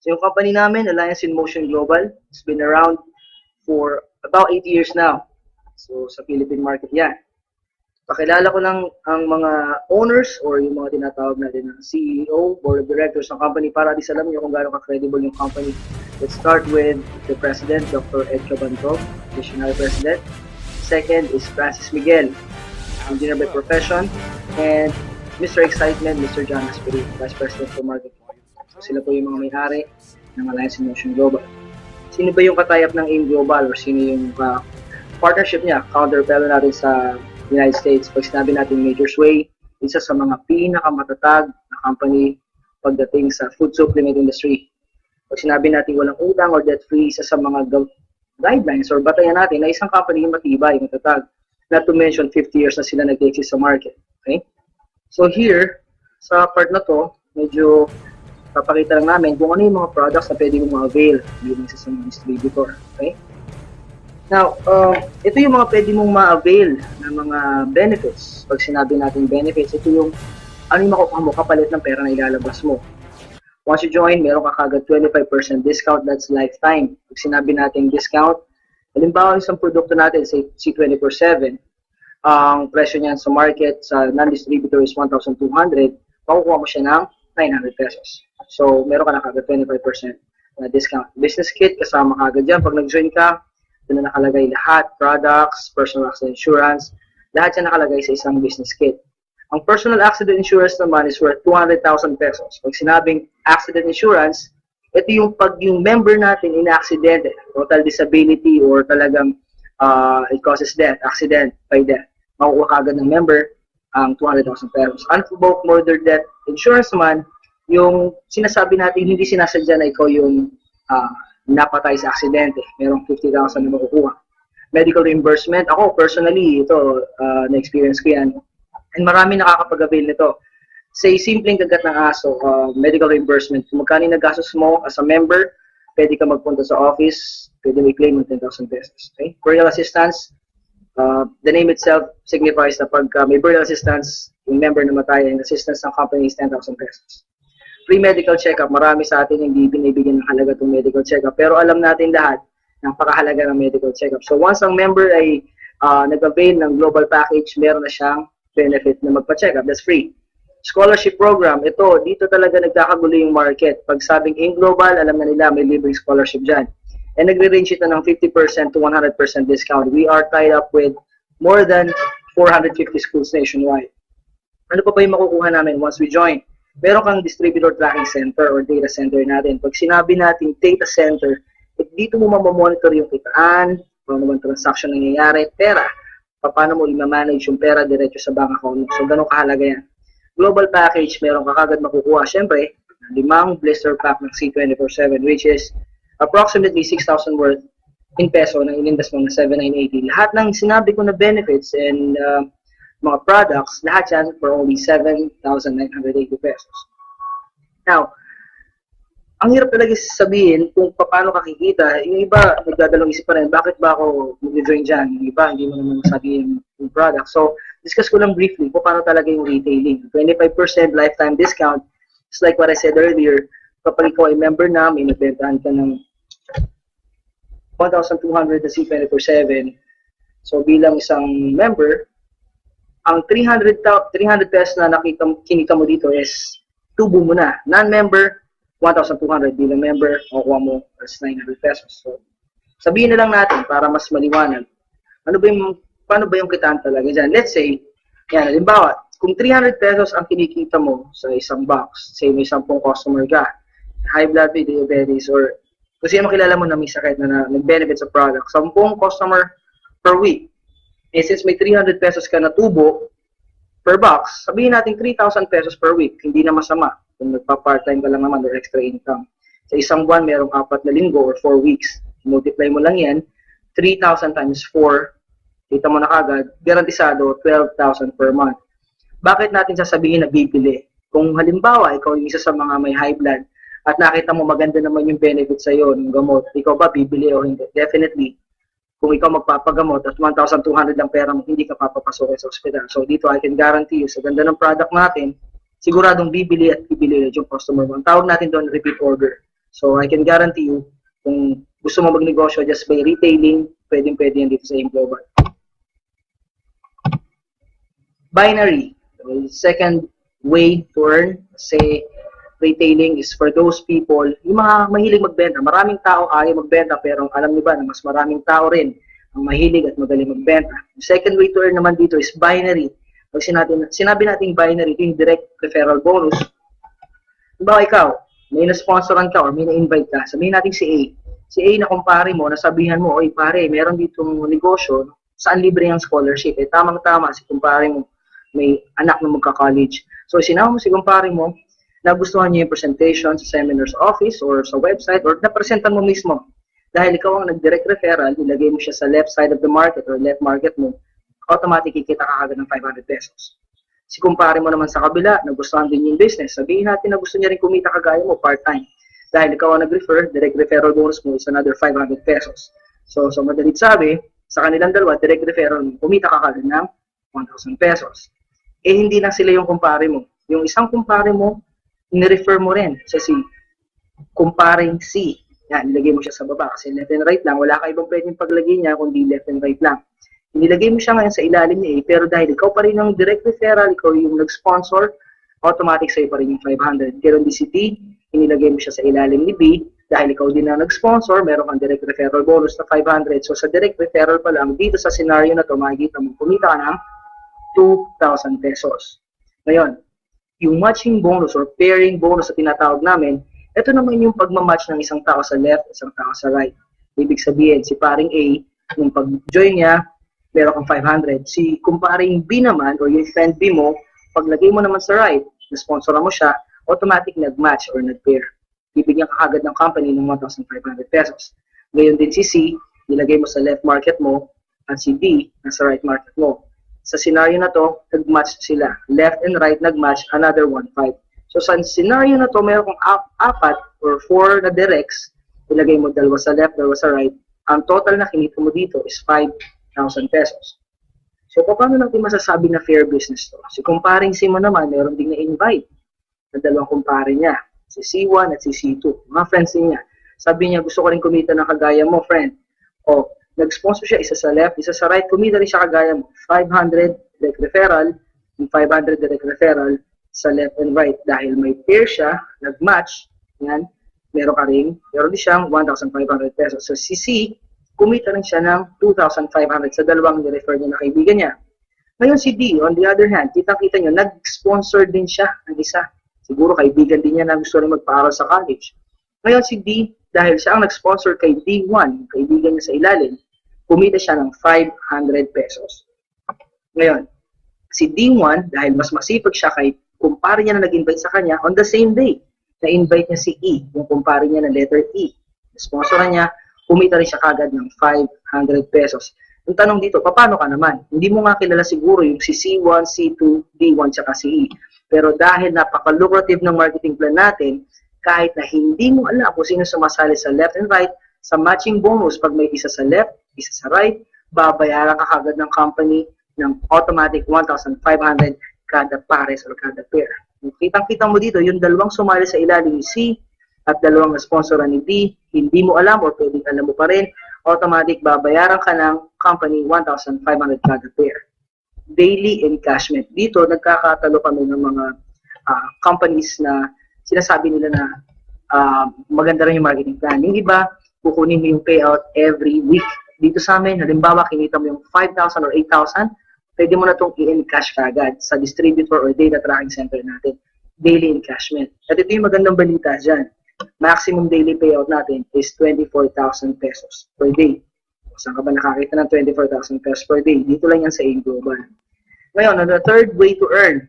So yung company namin, Alliance in Motion Global, it's been around for about 8 years now. So sa Philippine market yan. Pakilala ko lang ang mga owners or yung mga tinatawag natin na CEO, Board of Directors ng company para at least alam nyo kung gaano ka-credible yung company. Let's start with the President, Dr. Ed Cabantog, Visionary President. Second is Francis Miguel, engineer by profession. And Mr. Excitement, Mr. John Asperi, Vice President for Marketing. So sila po yung mga may-ari ng Alliance in Motion Global. Sino ba yung katayap ng AIM Global or sino yung partnership niya, counterpart natin sa United States? Pag sinabi natin Major Sway, isa sa mga pinakamatatag na company pagdating sa food supplement industry. Pag sinabi natin walang utang or debt-free, isa sa mga guidelines or batayan natin na isang company yung matibay, matatag. Not to mention, 50 years na sila nag-exist sa market. Okay? So here, sa part na to, medyo papakita lang namin kung ano yung mga products na pwede mong ma-avail bilang isa sa mga distributor. Okay? Now, ito yung mga pwede mong ma-avail ng mga benefits. Pag sinabi natin benefits, ito yung ano yung makukuha mo kapalit ng pera na ilalabas mo. Once you join, meron ka kagad 25% discount, that's lifetime. Pag sinabi natin discount, halimbawa isang produkto natin, say C24/7, ang presyo niyan sa market, sa non-distributor is 1,200, makukuha mo siya ng 900 pesos. So, meron ka na kagad 25% na discount. Business kit, kasama kagad dyan. Pag nag-join ka, doon na nakalagay lahat, products, personal accident insurance, lahat yan nakalagay sa isang business kit. Ang personal accident insurance naman is worth 200,000 pesos. Pag sinabing accident insurance, ito yung pag yung member natin in-accidente, total disability or talagang it causes death, accident by death. Makukuha kagad ng member ang 200,000 pesos. Unprovoked murder death insurance naman, yung sinasabi natin hindi sinasadya na ikaw yung napatay sa aksidente, merong 50,000 na makukuha. Medical reimbursement, ako personally, ito, na-experience ko yan. And marami nakakapag-avail nito. Say, simpleng kagat ng aso, medical reimbursement. Kung magkano nagastos mo as a member, pwede ka magpunta sa office, pwede may claim ng 10,000 pesos. Okay? Burial assistance, the name itself signifies na pag may burial assistance, yung member na matay, ang assistance ng company is 10,000 pesos. Free medical check-up, marami sa atin hindi binibigyan ng halaga itong medical check-up. Pero alam natin lahat, napakahalaga ng medical check-up. So once ang member ay nag-avail ng global package, meron na siyang benefit na magpa-check-up. That's free. Scholarship program, ito, dito talaga nagkakagulo yung market. Pag sabing in global, alam na nila may libreng scholarship dyan. And nagre-range ito ng 50% to 100% discount. We are tied up with more than 450 schools nationwide. Ano pa yung makukuha namin once we join? Meron kang distributor tracking center or data center natin. Pag sinabi natin data center, dito mo mamamonitor yung kitaan, paano naman transaction nangyayari, pera, paano mo i-manage yung pera diretso sa bank account. So, ganun kahalaga yan. Global package, meron ka kagad makukuha. Siyempre, 5 blister pack ng C24/7, which is approximately 6,000 worth in peso na in-invest mo na 7,980. Lahat ng sinabi ko na benefits and mga products, lahat yan for only 7,980 pesos. Now, ang hirap talaga sabihin kung paano kakikita. Yung iba, nagdadalong isip pa rin, bakit ba ako mag-join dyan? Yung iba, hindi mo naman sabihin yung product. So, discuss ko lang briefly kung paano talaga yung retailing. 25% lifetime discount. Just like what I said earlier, kapag ikaw ay member na, may nagbentahan ka ng 1,200 na C24/7. So, bilang isang member, ang 300 pesos na kinita mo dito is tubo mo na. Non-member, 1,200. Bilang member, makukuha mo as 900 pesos. So, sabihin na lang natin para mas maliwanag. Paano ba yung kitaan talaga dyan? Let's say, yan, halimbawa, kung 300 pesos ang kinikita mo sa isang box, say may 10 customer ka, high blood, diabetes, or kung sino makilala mo na may sakit na nag-benefit sa product, 10 customer per week. Eh, since may 300 pesos ka na tubo per box, sabihin natin 3,000 pesos per week. Hindi na masama kung nagpa-part-time ka lang naman or extra income. Sa isang buwan, merong 4 na linggo or 4 weeks. Multiply mo lang yan, 3,000 times 4, kita mo na kagad, garantisado, 12,000 per month. Bakit natin sasabihin na bibili? Kung halimbawa, ikaw yung isa sa mga may high blood at nakita mo maganda naman yung benefit sa'yo ng gamot, ikaw ba bibili o hindi? Definitely. Kung ikaw magpapagamot at 1,200 lang pera mo, hindi ka papapasok sa ospital. So dito, I can guarantee you, sa ganda ng product natin, siguradong bibili at bibili yung customer mo. Ang tawag natin doon, repeat order. So, I can guarantee you, kung gusto mo magnegosyo just by retailing, pwedeng-pwede yan dito sa AIM Global. Binary. So, second way to earn, say, retailing is for those people, yung mga mahilig magbenta. Maraming tao ayaw magbenta, pero alam niyo ba na mas maraming tao rin ang mahilig at magaling magbenta. The second way to earn naman dito is binary. Pag sinabi natin binary, ito yung direct referral bonus. Diba ikaw, may na-sponsoran ka or may na-invite ka, sabihin natin si A. Si A na kumpare mo, nasabihan mo, oy pare, meron ditong negosyo, saan libre ang scholarship? Eh, tamang-tama, si kumpare mo, may anak na magka-college. So, sinama mo si kumpare mo, nagustuhan niya yung presentation sa seminar's office or sa website or napresentan mo mismo. Dahil ikaw ang nag-direct referral, nilagay mo siya sa left side of the market or left market mo, automatic kikita ka agad ng 500 pesos. Si kumpare mo naman sa kabila, nagustuhan din yung business. Sabihin natin na gusto niya rin kumita kagaya mo part-time. Dahil ikaw ang nag-refer, direct referral bonus mo is another 500 pesos. So madalit sabi, sa kanilang dalawa, direct referral mo, kumita ka kagad ng 1,000 pesos. Eh, hindi na sila yung kumpare mo. Yung isang kumpare mo, ni-refer mo rin sa si kumparing C. Yan, nilagay mo siya sa baba kasi left and right lang. Wala ka ibang pwedeng paglagay niya kundi left and right lang. Nilagay mo siya ngayon sa ilalim niya pero dahil ikaw pa rin yung direct referral, ikaw yung nag-sponsor, automatic sa'yo pa rin yung 500. Pero di si T, inilagay mo siya sa ilalim ni B, dahil ikaw din na nag-sponsor, meron kang direct referral bonus na 500. So sa direct referral pa lang, dito sa scenario na to, makikita mo, kumita ka ng 2,000 pesos. Ngayon, yung matching bonus or pairing bonus na tinatawag namin, ito naman yung pagmamatch ng isang tao sa left, isang tao sa right. Ibig sabihin, si paring A, nung pag-join niya, meron kang 500. Si kumparing B naman, or yung friend B mo, paglagay mo naman sa right, na-sponsoran mo siya, automatic nag-match or nag-pair. Bibigyan ka agad ng company ng 1,500 pesos. Ngayon din si C, nilagay mo sa left market mo, at si D, nasa right market mo. Sa scenario na to, nag-match sila. Left and right, nag-match, another 1,500. So sa scenario na to, meron kang apat or 4 na directs, ilagay mo dalawa sa left, dalawa sa right, ang total na kinita mo dito is 5,000 pesos. So paano natin masasabi na fair business to? Si kumparing C mo naman, meron ding na-invite na dalawang kumpare niya, si C1 at si C2, mga friends niya. Sabi niya, gusto ko rin kumita ng kagaya mo, friend. O, nag-sponsor siya, isa sa left, isa sa right, kumita rin siya kagaya mo. 500 direct referral, yung 500 direct referral sa left and right. Dahil may pair siya, nag-match, yan, meron din siyang 1,500 pesos. So si C, kumita rin siya ng 2,500 sa dalawang ni-refer niya na kaibigan niya. Ngayon si D, on the other hand, kitang-kita nyo, nag-sponsor din siya ng isa. Siguro kaibigan din niya na gusto rin magpaaral sa college. Ngayon si D, dahil siya ang nag-sponsor kay D1, kaibigan niya sa ilalim, kumita siya ng 500 pesos. Ngayon, si D1, dahil mas masipag siya kay kumpare niya na nag-invite sa kanya, on the same day, na-invite niya si E, yung kumpare niya na letter E. Sponsoran niya, kumita rin siya kagad ng 500 pesos. Yung tanong dito, paano ka naman? Hindi mo nga kilala siguro yung si C1, C2, D1, tsaka si E. Pero dahil napaka-lucrative ng marketing plan natin, kahit na hindi mo alam kung sino sumasali sa left and right, sa matching bonus, pag may isa sa left, isa sa right, babayaran ka kagad ng company ng automatic 1,500 kada pares or kada pair. Kitang-kita mo dito, yung dalawang sumali sa ilalim ni C at dalawang na-sponsoran ni D, hindi mo alam or pwedeng alam mo pa rin, automatic babayaran ka ng company 1,500 kada pair. Daily encashment. Dito, nagkakatalo kami ng mga companies na sinasabi nila na maganda rin yung marketing plan. Yung iba, kukunin mo yung payout every week. Dito sa amin, halimbawa, kinita mo yung 5,000 or 8,000, pwede mo na itong i-encash kagad sa distributor or data tracking center natin. Daily encashment. At ito yung magandang balita dyan. Maximum daily payout natin is 24,000 pesos per day. Saan ka ba nakakita ng 24,000 pesos per day? Dito lang yan sa AIM Global. Ngayon, the third way to earn,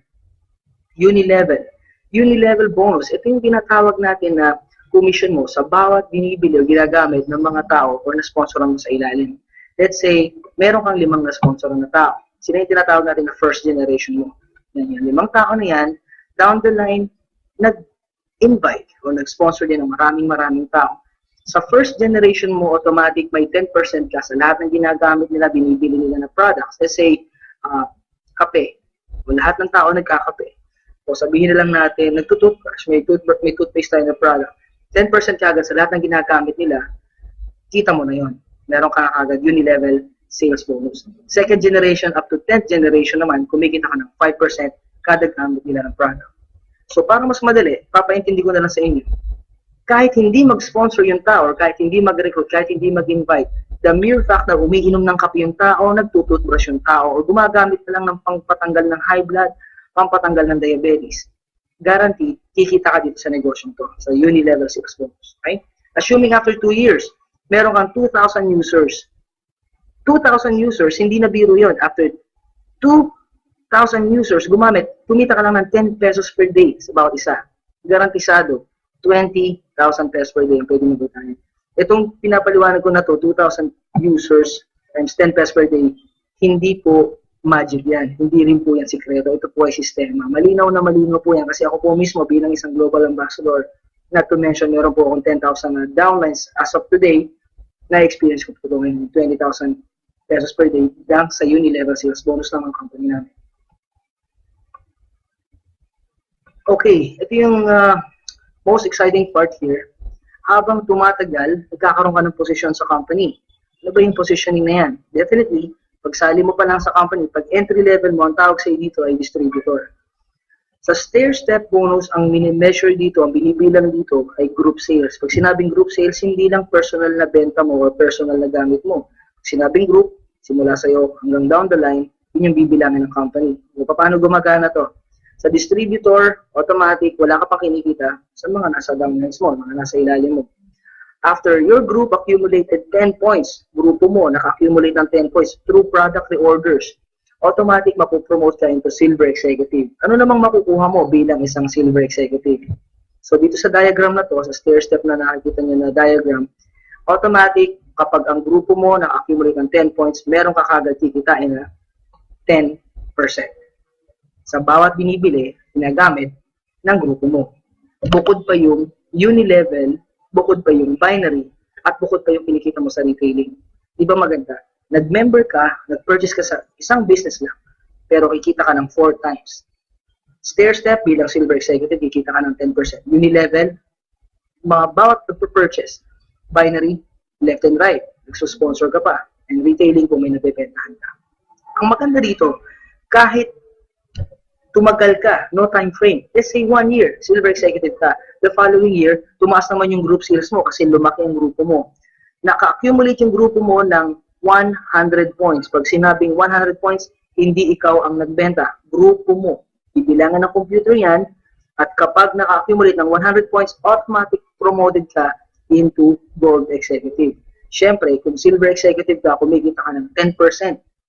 Unilevel. Unilevel bonus. Ito yung tinatawag natin na commission mo sa bawat binibili o ginagamit ng mga tao o na-sponsoran mo sa ilalim. Let's say, meron kang 5 na-sponsoran na tao. Sila yung tinatawag natin na first generation mo. Yan, yung 5 tao na yan, down the line, nag-invite o nag-sponsor din ng maraming tao. Sa first generation mo, automatic may 10% ka sa lahat ng ginagamit nila, binibili nila na products. Let's say, kape. O lahat ng tao nagkakape. O sabihin na lang natin, nagtutoothbrush, may toothpaste tayo na product. 10% kagad sa lahat ng ginagamit nila, kita mo na yon. Meron ka kagad uni-level sales bonus. Second generation up to 10th generation naman, kumikita ka ng 5% kada gamit nila ng product. So para mas madali, papaintindi ko na lang sa inyo. Kahit hindi mag-sponsor yung tao, or kahit hindi mag-recruit, kahit hindi mag-invite, the mere fact na umiinom ng kape yung tao, nagtututbrush yung tao, o gumagamit na lang ng pangpatanggal ng high blood, pampatanggal ng diabetes, guaranteed, kikita ka dito sa negosyong to, sa uni-level sales bonus. Okay? Assuming after 2 years, meron kang 2,000 users. 2,000 users, hindi na biro yun. After 2,000 users, gumamit, kumita ka lang ng 10 pesos per day sa bawat isa. Garantisado, 20,000 pesos per day ang pwede mo butahin. Itong pinapaliwanag ko na to, 2,000 users times 10 pesos per day, hindi po magic yan. Hindi rin po yan sikreto. Ito po ay sistema. Malinaw na malinaw po yan kasi ako po mismo bilang isang global ambassador, not to mention, meron po akong 10,000 na downlines as of today, na-experience ko po ito ngayon, 20,000 pesos per day lang sa uni-level sales bonus lang ang company namin. Okay, ito yung most exciting part here. Habang tumatagal, nagkakaroon ka ng posisyon sa company. Ano ba yung positioning na yan? Definitely, pagsali mo pa lang sa company, pag entry level mo, ang tawag sa'yo dito ay distributor. Sa stair-step bonus, ang mini-measure dito, ang binibilang dito ay group sales. Pag sinabing group sales, hindi lang personal na benta mo o personal na gamit mo. Pag sinabing group, simula sa'yo hanggang down the line, yun yung bibilangin ng company. O paano gumagana to? Sa distributor, automatic, wala ka pa kinikita sa mga nasa downlines mo, mga nasa ilalim mo. After your group accumulated 10 points, grupo mo naka-accumulate ng 10 points through product reorders, automatic mapupromote ka into silver executive. Ano namang makukuha mo bilang isang silver executive? So dito sa diagram na to, sa stair-step na nakikita nyo na diagram, automatic kapag ang grupo mo naka-accumulate ng 10 points, meron ka kagad kikitain na 10%. Sa bawat binibili, ginagamit ng grupo mo. Bukod pa yung uni-level, bukod pa yung binary, at bukod pa yung kinikita mo sa retailing. Di ba maganda? Nag-member ka, nag-purchase ka sa isang business lang, pero kikita ka ng 4 times. Stair-step, bilang silver executive, kikita ka ng 10%. Uni-level, mga bawat nag-purchase. Binary, left and right, nagsusponsor ka pa. And retailing kung may nabibentahan ka. Ang maganda dito, kahit tumagal ka, no time frame. Let's say 1 year, silver executive ka. The following year, tumaas naman yung group sales mo kasi lumaki yung grupo mo. Naka-accumulate yung grupo mo ng 100 points. Pag sinabing 100 points, hindi ikaw ang nagbenta. Grupo mo. Ibilangan ng computer yan at kapag naka-accumulate ng 100 points, automatic promoted ka into gold executive. Siyempre, kung silver executive ka, kumikita ka ng 10%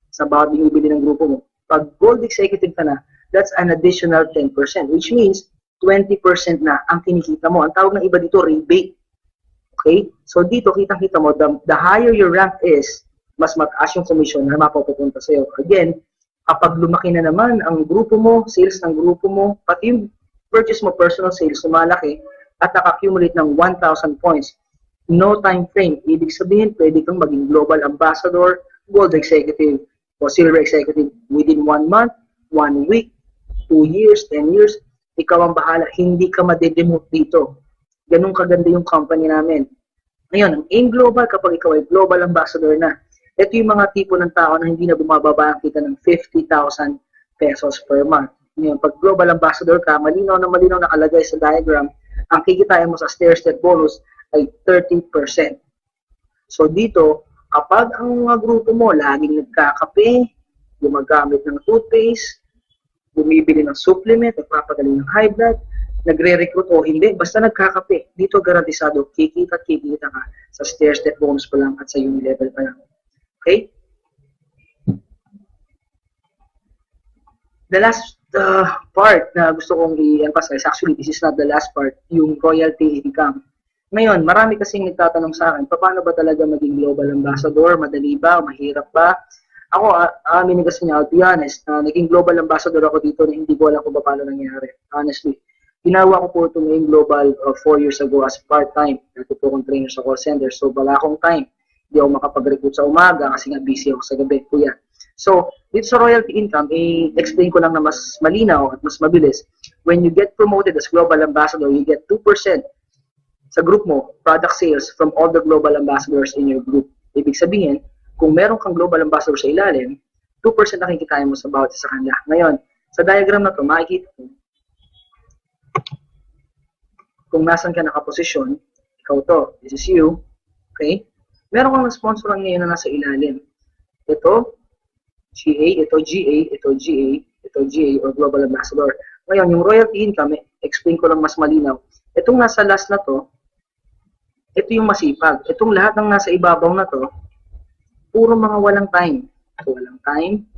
sa bawat binibili ng grupo mo. Pag gold executive ka na, that's an additional 10%, which means 20% na ang kinikita mo. Ang tawag ng iba dito, rebate. Okay? So dito, kitang-kita mo, the higher your rank is, mas mataas yung commission na mapupunta sa'yo. Again, kapag lumaki na naman ang grupo mo, sales ng grupo mo, pati yung purchase mo, personal sales, sumalaki, at naka-accumulate ng 1,000 points, no time frame. Ibig sabihin, pwede kang maging global ambassador, gold executive, o silver executive within 1 month, 1 week, 2 years, 10 years, ikaw ang bahala. Hindi ka madedemote dito. Ganun kaganda yung company namin. Ngayon, ang AIM Global, kapag ikaw ay global ambassador na, ito yung mga tipo ng tao na hindi na bumababa ang kita ng 50,000 pesos per month. Ngayon, pag global ambassador ka, malinaw na nakalagay sa diagram, ang kikitain mo sa stair-step bonus ay 30%. So dito, kapag ang mga grupo mo laging nagkakape, gumagamit ng toothpaste, bumibili ng supplement, nagpapagaling ng high blood, nagre-recruit o hindi, basta nagkakape. Dito garantisado, kikita ka sa stair-step bonus pa lang at sa uni-level pa lang. Okay? The last part na gusto kong i-emphasize, actually this is not the last part, yung royalty income. Ngayon, marami kasing nagtatanong sa akin, paano ba talaga maging global ambassador? Madali ba? Mahirap ba? Ako, aminin kasi niya, I'll be honest, naging global ambassador ako dito na hindi ko alam kung paano nangyari. Honestly. Ginawa ko po ito ngayong global 4 years ago as part-time. Dati po akong trainer sa call center. So, wala akong time. Hindi ako makapag-recruit sa umaga kasi nga busy ako sa gabi. Kuya. So, dito sa royalty income, i-explain ko lang na mas malinaw at mas mabilis. When you get promoted as global ambassador, you get 2% sa group mo, product sales from all the global ambassadors in your group. Ibig sabihin, kung meron kang global ambassador sa ilalim, 2% na kikitain mo sa bawat isa kanila. Ngayon, sa diagram na to, makikita mo kung nasan ka nakaposisyon, ikaw to, this is you, okay? Meron kang sponsor ngayon na nasa ilalim. Ito, GA, ito GA, ito GA, ito GA, or Global Ambassador. Ngayon, yung royalty income, explain ko lang mas malinaw. Itong nasa last na to, ito yung masipag. Itong lahat ng nasa ibabaw na to, puro mga walang time. Walang time,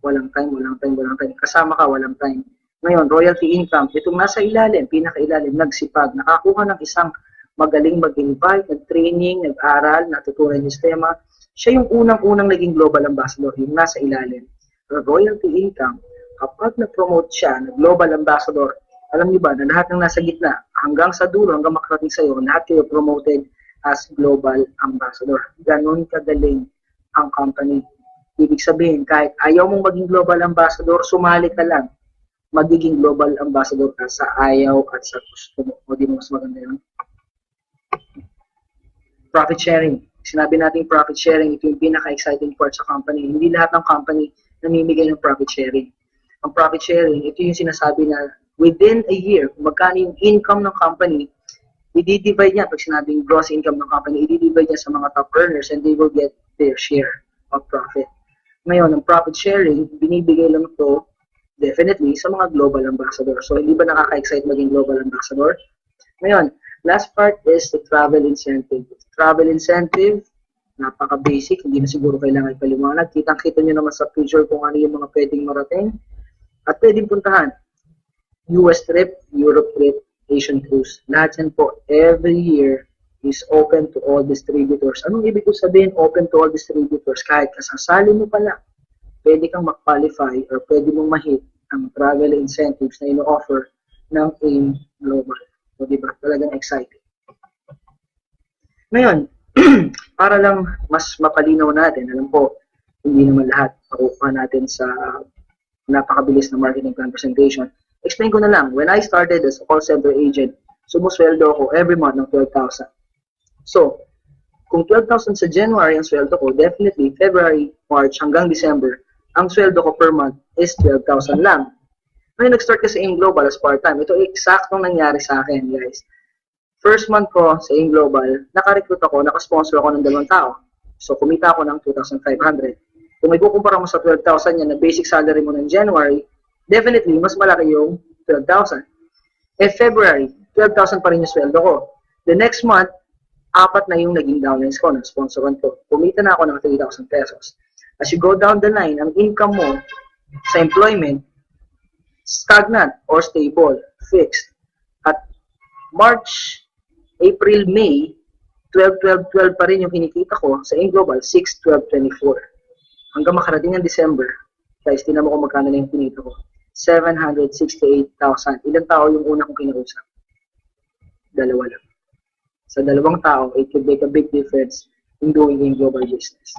walang time, walang time, walang time. Kasama ka, walang time. Ngayon, royalty income, itong nasa ilalim, pinakailalim, nagsipag, nakakuha ng isang magaling mag-invite, nag-training, nag-aral, natutunan yung sistema. Siya yung unang-unang naging global ambassador, yung nasa ilalim. Pero royalty income, kapag na-promote siya, na global ambassador, alam niyo ba na lahat ng nasa gitna, hanggang sa dulo, hanggang makarating sa'yo, lahat kayo promoted as global ambassador. Ganon kagaling ang company. Ibig sabihin, kahit ayaw mong maging global ambassador, sumali ka lang. Magiging global ambassador ka sa ayaw at sa gusto mo. O di mo mas maganda yun? Profit sharing. Sinabi natin profit sharing, ito yung pinaka-exciting part sa company. Hindi lahat ng company namimigay ng profit sharing. Ang profit sharing, ito yung sinasabi na within a year, kung magkano yung income ng company, i-divide niya, pag sinabing gross income ng company, i-divide niya sa mga top earners and they will get their share of profit. Ngayon, ang profit sharing, binibigay lang ito definitely sa mga global ambassador. So, hindi ba nakaka-excite maging global ambassador? Ngayon, last part is the travel incentive. Travel incentive, napaka-basic, hindi na siguro kailangan ipaliwanag. Kitang-kita nyo naman sa picture kung ano yung mga pwedeng marating at pwedeng puntahan. US trip, Europe trip, Asian cruise. Lahat yan po, every year is open to all distributors. Anong ibig ko sabihin, open to all distributors? Kahit kasasali mo pala, pwede kang mag-qualify or pwede mong ma-hit ang travel incentives na ino-offer ng AIM Global. So, diba? Talagang exciting. Ngayon, para lang mas mapalinaw natin, alam po, hindi naman lahat makukuha natin sa napakabilis na marketing plan presentation. Explain ko na lang, when I started as a call center agent, sumusweldo ako every month ng 12,000. So, kung 12,000 sa January ang sweldo ko, definitely February, March hanggang December, ang sweldo ko per month is 12,000 lang. Ngayon, nag-start kasi AIM Global as part-time. Ito eksaktong nangyari sa akin, guys. First month ko sa AIM Global, naka-recruit ako, naka-sponsor ako ng 2 tao. So, kumita ako ng 2,500. Kung may kukumpara mo sa 12,000 yan na basic salary mo ng January, definitely, mas malaki yung 12,000. February, 12,000 pa rin yung sweldo ko. The next month, 4 na yung naging downlines ko, na-sponsoran ko. Kumita na ako ng 3,000 pesos. As you go down the line, ang income mo sa employment, stagnant or stable, fixed. At March, April, May, 12 pa rin yung kinikita ko sa AIM Global, 6, 12, 24. Hanggang makarating ng December, guys, tinan mo kung magkano na yung kinita ko. 768,000. Ilang tao yung una kong kinausap? 2 lang. Sa 2 tao, it could make a big difference in doing AIM Global business.